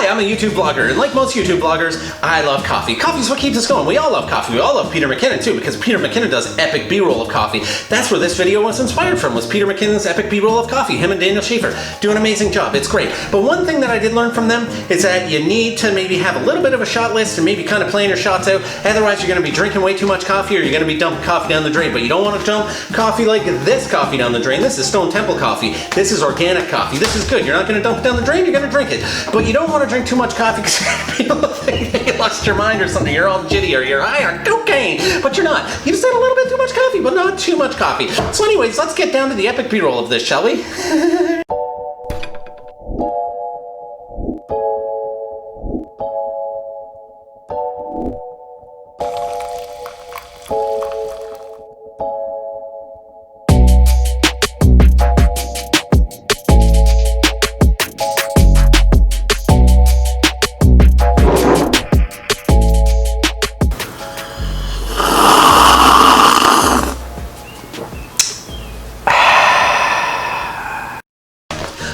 Hi, I'm a YouTube blogger, and like most YouTube bloggers, I love coffee. Coffee's what keeps us going. We all love coffee. We all love Peter McKinnon too, because Peter McKinnon does epic B-roll of coffee. That's where this video was inspired from, was Peter McKinnon's epic B-roll of coffee. Him and Daniel Schaefer do an amazing job. It's great. But one thing that I did learn from them is that you need to maybe have a little bit of a shot list and maybe kind of plan your shots out. Otherwise, you're going to be drinking way too much coffee, or you're going to be dumping coffee down the drain. But you don't want to dump coffee like this coffee down the drain. This is Stone Temple coffee. This is organic coffee. This is good. You're not going to dump it down the drain. You're going to drink it. But you don't want to drink too much coffee because people think that you lost your mind or something. You're all jitty or you're high on cocaine. But you're not. You just had a little bit too much coffee, but not too much coffee. So anyways, let's get down to the epic B-roll of this, shall we?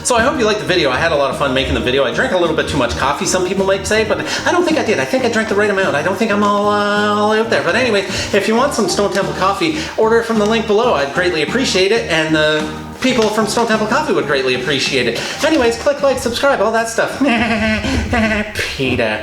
So I hope you liked the video. I had a lot of fun making the video. I drank a little bit too much coffee, some people might say, but I don't think I did. I think I drank the right amount. I don't think I'm all out there. But anyway, if you want some Stone Temple coffee, order it from the link below. I'd greatly appreciate it, and the people from Stone Temple Coffee would greatly appreciate it. Anyways, click like, subscribe, all that stuff. Peter.